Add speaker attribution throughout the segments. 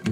Speaker 1: Hey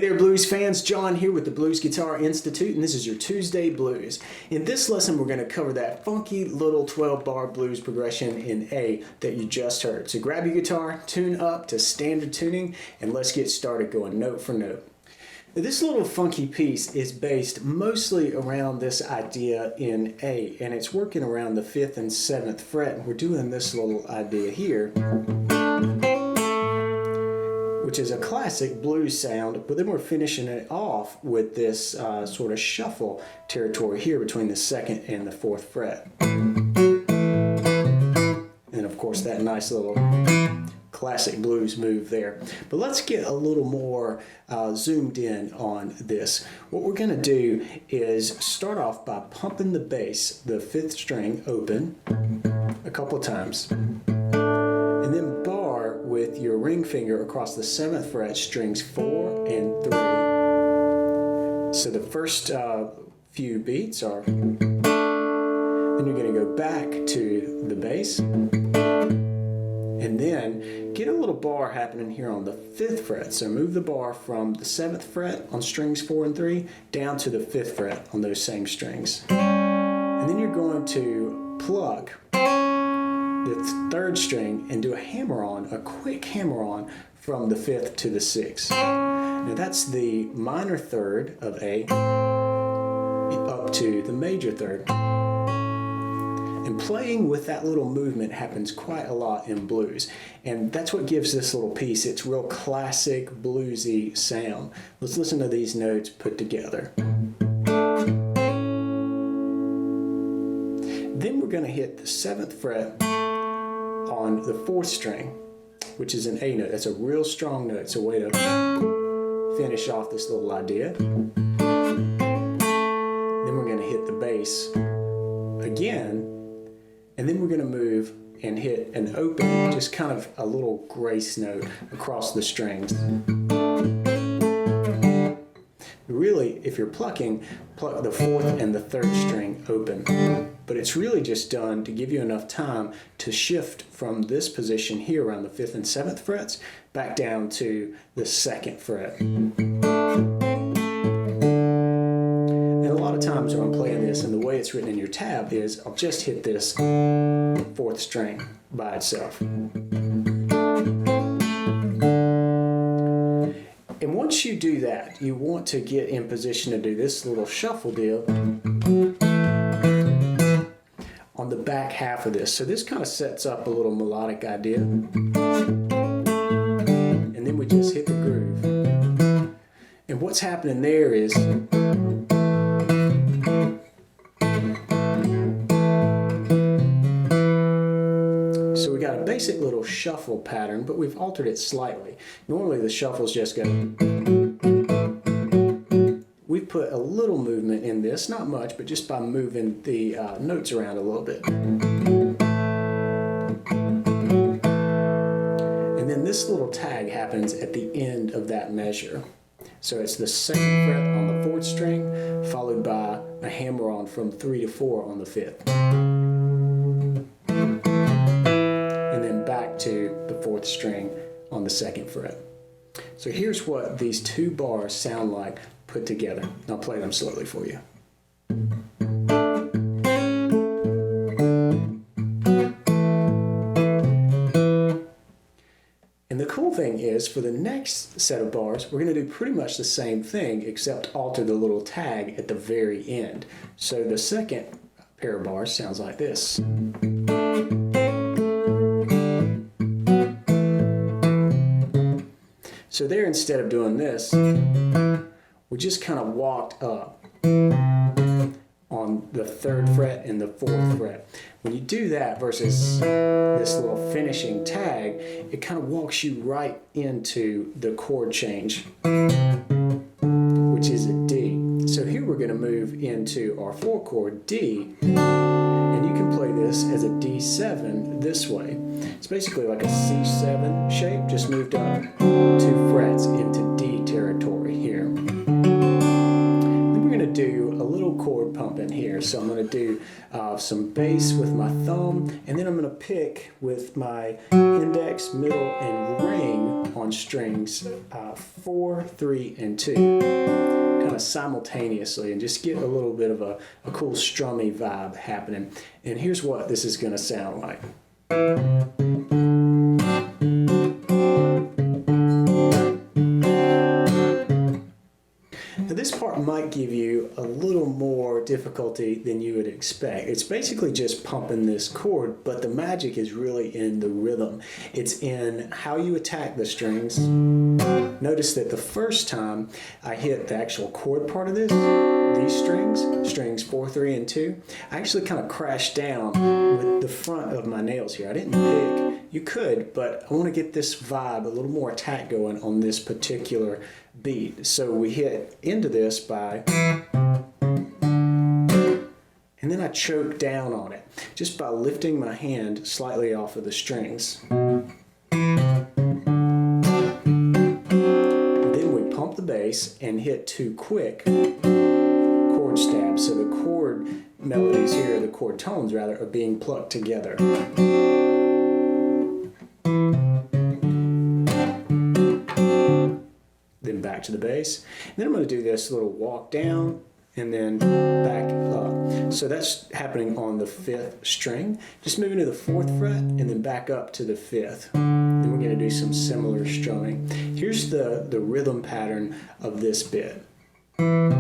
Speaker 1: there blues fans, John here with the Blues Guitar Institute, and this is your Tuesday Blues. In this lesson we're going to cover that funky little 12-bar blues progression in A that you just heard. So grab your guitar, tune up to standard tuning, and let's get started going note for note. Now, this little funky piece is based mostly around this idea in A, and it's working around the 5th and 7th fret. We're doing this little idea here, which is a classic blues sound, but then we're finishing it off with this sort of shuffle territory here between the 2nd and the 4th fret. And of course that nice little classic blues move there. But let's get a little more zoomed in on this. What we're going to do is start off by pumping the bass, the 5th string, open a couple times, and then bar with your ring finger across the 7th fret, strings 4 and 3. So the first few beats are, then you're going to go back to the bass, and then get a little bar happening here on the 5th fret. So move the bar from the 7th fret on strings 4 and 3 down to the 5th fret on those same strings. And then you're going to pluck the 3rd string and do a hammer-on, a quick hammer-on from the 5th to the 6th. Now that's the minor 3rd of A up to the major 3rd. And playing with that little movement happens quite a lot in blues. And that's what gives this little piece its real classic bluesy sound. Let's listen to these notes put together. Then we're going to hit the 7th fret on the 4th string, which is an A note. That's a real strong note. It's a way to finish off this little idea. Then we're going to hit the bass again, and then we're going to move and hit an open, just kind of a little grace note across the strings. Really, if you're plucking, pluck the 4th and the 3rd string open. But it's really just done to give you enough time to shift from this position here around the 5th and 7th frets back down to the 2nd fret. And a lot of times when I'm playing this, and the way it's written in your tab is I'll just hit this 4th string by itself. And once you do that, you want to get in position to do this little shuffle deal on the back half of this. So this kind of sets up a little melodic idea. And then we just hit the groove. And what's happening there is so we got a basic little shuffle pattern, but we've altered it slightly. Normally the shuffles just go. We've put a little movement in this, not much, but just by moving the notes around a little bit. And then this little tag happens at the end of that measure. So it's the 2nd fret on the 4th string, followed by a hammer-on from 3 to 4 on the 5th. And then back to the 4th string on the 2nd fret. So here's what these 2 bars sound like put together. I'll play them slowly for you. And the cool thing is, for the next set of bars, we're going to do pretty much the same thing, except alter the little tag at the very end. So the second pair of bars sounds like this. So there, instead of doing this, we just kind of walked up on the 3rd fret and the 4th fret. When you do that versus this little finishing tag, it kind of walks you right into the chord change, which is a D. So here we're going to move into our 4 chord D, and you can play this as a D7 this way. It's basically like a C7 shape, just moved up 2 frets into D territory here. Then we're going to do a little chord pumping here. So I'm going to do some bass with my thumb, and then I'm going to pick with my index, middle, and ring on strings 4, 3, and 2. Kind of simultaneously, and just get a little bit of a cool strummy vibe happening. And here's what this is going to sound like. Now this part might give you a little more difficulty than you would expect. It's basically just pumping this chord, but the magic is really in the rhythm. It's in how you attack the strings. Notice that the first time I hit the actual chord part of this, these strings 4, 3, and 2, I actually kind of crashed down with the front of my nails here. I didn't pick. You could, but I want to get this vibe, a little more attack going on this particular beat. So we hit into this by, and then I choke down on it just by lifting my hand slightly off of the strings. Then we pump the bass and hit 2 quick chord stabs. So the chord melodies here, the chord tones rather, are being plucked together. Then back to the bass. And then I'm going to do this little walk down and then back up. So that's happening on the 5th string. Just moving to the 4th fret and then back up to the 5th. Then we're going to do some similar strumming. Here's the rhythm pattern of this bit. And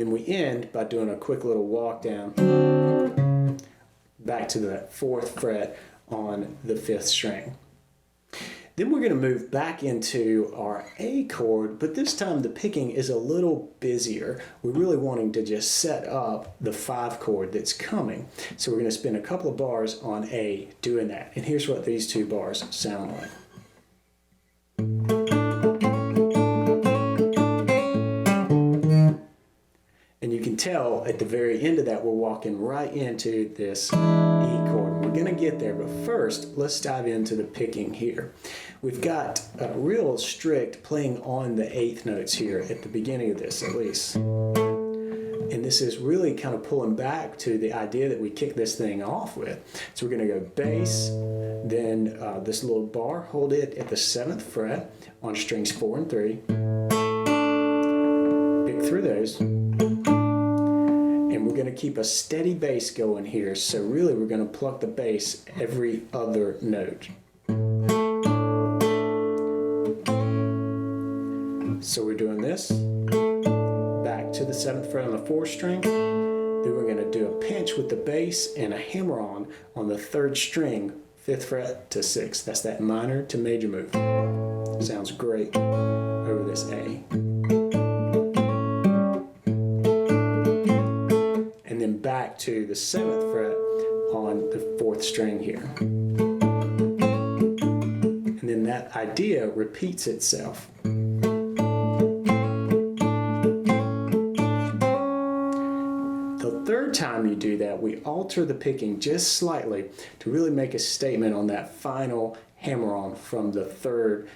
Speaker 1: then we end by doing a quick little walk down back to the 4th fret on the 5th string. Then we're going to move back into our A chord, but this time the picking is a little busier. We're really wanting to just set up the 5 chord that's coming. So we're going to spend a couple of bars on A doing that. And here's what these 2 bars sound like. And you can tell at the very end of that, we're walking right into this E chord. We're going to get there, but first, let's dive into the picking here. We've got a real strict playing on the 8th notes here at the beginning of this, at least. And this is really kind of pulling back to the idea that we kick this thing off with. So we're going to go bass, then this little bar, hold it at the 7th fret on strings 4 and 3. Pick through those. And we're going to keep a steady bass going here. So really we're going to pluck the bass every other note. So we're doing this. Back to the 7th fret on the 4th string. Then we're going to do a pinch with the bass and a hammer-on the 3rd string, 5th fret to 6th. That's that minor to major move. Sounds great over this A. And then back to the 7th fret on the 4th string here. And then that idea repeats itself. The third time you do that, we alter the picking just slightly to really make a statement on that final hammer-on from the minor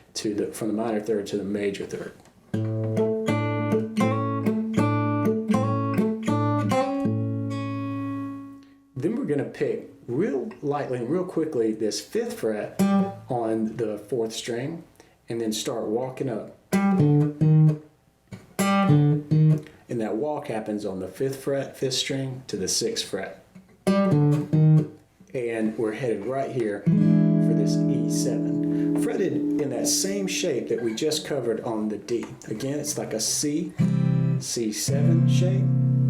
Speaker 1: 3rd to the major 3rd. Then we're going to pick real lightly and real quickly this 5th fret on the 4th string and then start walking up. And that walk happens on the 5th fret, 5th string to the 6th fret. And we're headed right here for this E7. Fretted in that same shape that we just covered on the D. Again, it's like a C, C7 shape,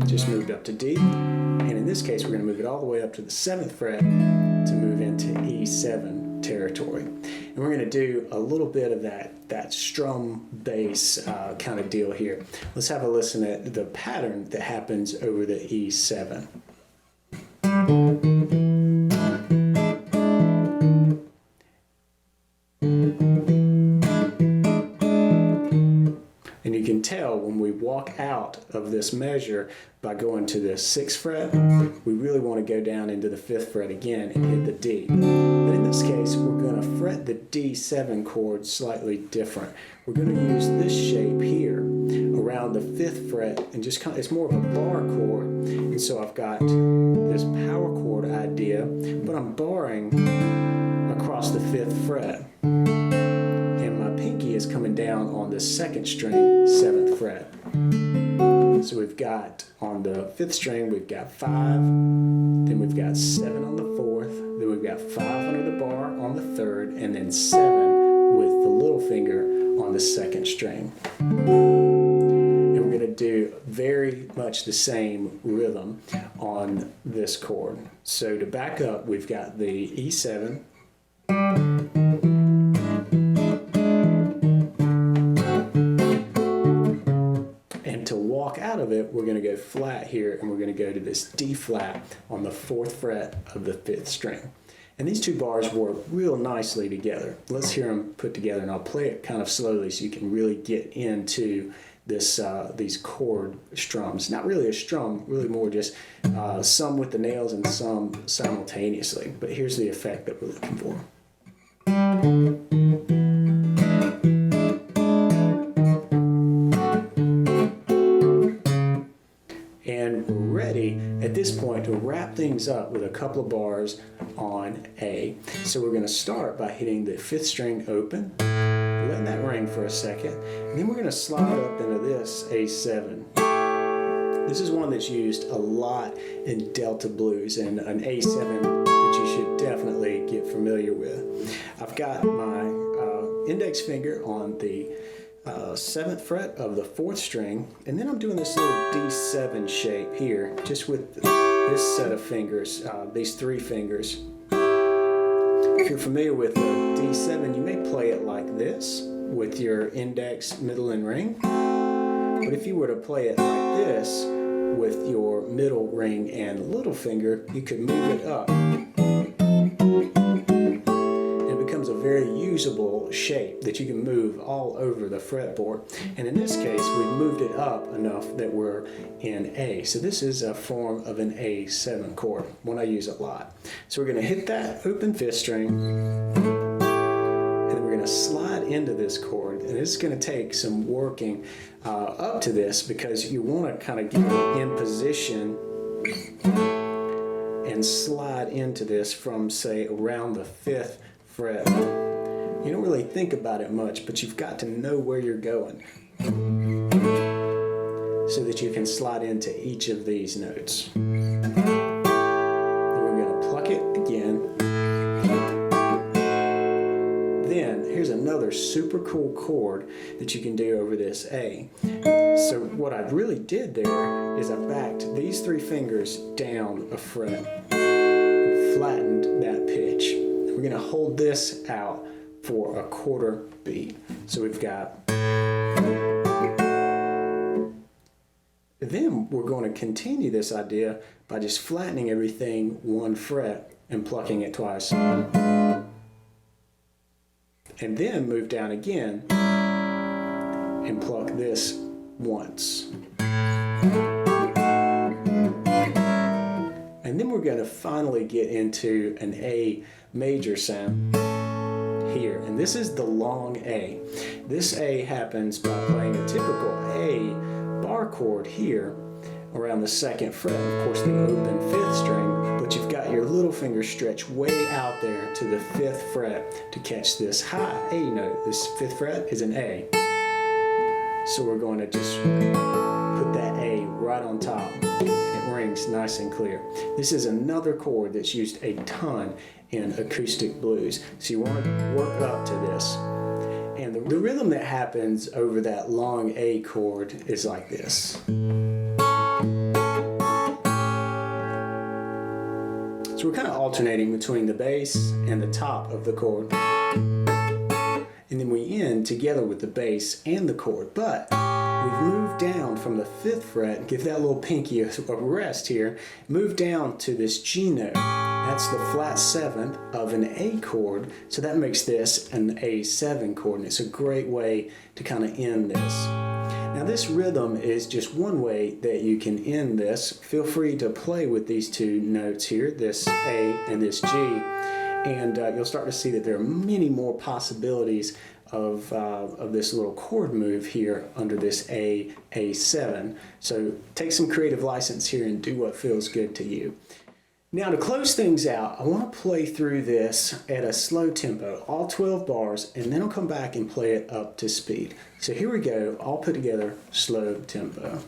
Speaker 1: just moved up to D. And in this case, we're going to move it all the way up to the 7th fret to move into E7 territory. And we're going to do a little bit of that strum bass kind of deal here. Let's have a listen at the pattern that happens over the E7. And you can tell when we walk out of this measure by going to the 6th fret, we really want to go down into the 5th fret again and hit the D. But in this case, we're going to fret the D7 chord slightly different. We're going to use this shape here around the 5th fret and just kind of, it's more of a bar chord. And so I've got this power chord idea, but I'm barring across the 5th fret. And my pinky is coming down on the 2nd string, 7th fret. So we've got on the 5th string, we've got 5, then we've got 7 on the 4th, then we've got 5 under the bar on the 3rd, and then 7 with the little finger on the 2nd string. And we're going to do very much the same rhythm on this chord. So to back up, we've got the E7, out of it, we're going to go flat here, and we're going to go to this D flat on the 4th fret of the 5th string. And these two bars work real nicely together. Let's hear them put together, and I'll play it kind of slowly so you can really get into this these chord strums. Not really a strum, really more just some with the nails and some simultaneously. But here's the effect that we're looking for. And we're ready at this point to wrap things up with a couple of bars on A. So we're going to start by hitting the 5th string open, letting that ring for a second, and then we're going to slide up into this A7. This is one that's used a lot in Delta blues, and an A7 that you should definitely get familiar with. I've got my index finger on the 7th fret of the 4th string, and then I'm doing this little D7 shape here, just with this set of fingers, these 3 fingers. If you're familiar with the D7, you may play it like this, with your index, middle, and ring. But if you were to play it like this, with your middle, ring, and little finger, you could move it up. A very usable shape that you can move all over the fretboard. And in this case, we've moved it up enough that we're in A. So this is a form of an A7 chord, one I use a lot. So we're going to hit that open 5th string, and then we're going to slide into this chord. And it's going to take some working up to this, because you want to kind of get it in position and slide into this from, say, around the 5th fret. You don't really think about it much, but you've got to know where you're going so that you can slide into each of these notes. Then we're going to pluck it again. Then here's another super cool chord that you can do over this A. So what I really did there is I backed these 3 fingers down a fret and flattened that pitch. We're going to hold this out for a quarter beat. So we've got. Then we're going to continue this idea by just flattening everything 1 fret and plucking it twice. And then move down again and pluck this once. And then we're going to finally get into an A major sound here. And this is the long A. This A happens by playing a typical A bar chord here around the 2nd fret. Of course, the open 5th string, but you've got your little finger stretched way out there to the 5th fret to catch this high A note. This 5th fret is an A. So we're going to just put that A right on top. It rings nice and clear. This is another chord that's used a ton in acoustic blues. So you want to work up to this. And the rhythm that happens over that long A chord is like this. So we're kind of alternating between the bass and the top of the chord. And then we end together with the bass and the chord. But we've moved down from the 5th fret, give that little pinky a rest here, move down to this G note. That's the flat 7th of an A chord, so that makes this an A7 chord, and it's a great way to kind of end this. Now this rhythm is just one way that you can end this. Feel free to play with these two notes here, this A and this G, and you'll start to see that there are many more possibilities of this little chord move here under this A7. So take some creative license here and do what feels good to you. Now to close things out, I want to play through this at a slow tempo, all 12 bars, and then I'll come back and play it up to speed. So here we go, all put together, slow tempo.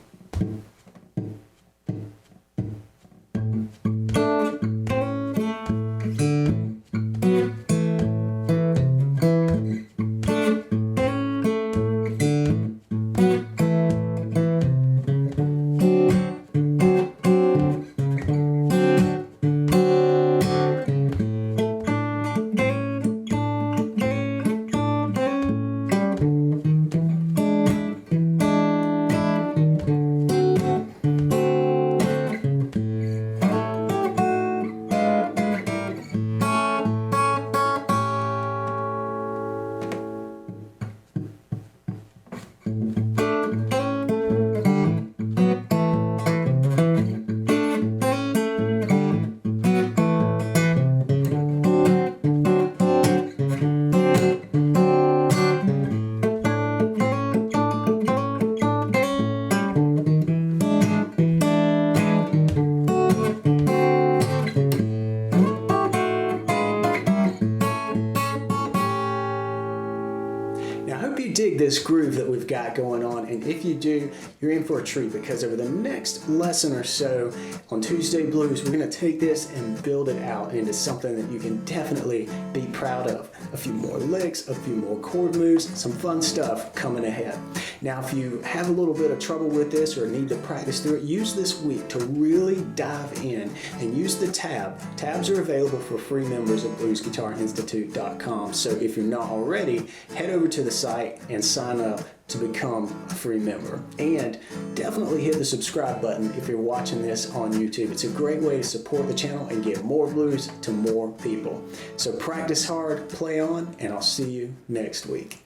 Speaker 1: Dig this groove that we've got going on, and if you do, you're in for a treat, because over the next lesson or so on Tuesday Blues, we're going to take this and build it out into something that you can definitely be proud of. A few more licks, a few more chord moves, some fun stuff coming ahead. Now if you have a little bit of trouble with this or need to practice through it, use this week to really dive in and use the tab. Tabs are available for free members at bluesguitarinstitute.com, so if you're not already, head over to the site and sign up to become a free member. And definitely hit the subscribe button if you're watching this on YouTube. It's a great way to support the channel and get more blues to more people. So practice hard, play on, and I'll see you next week.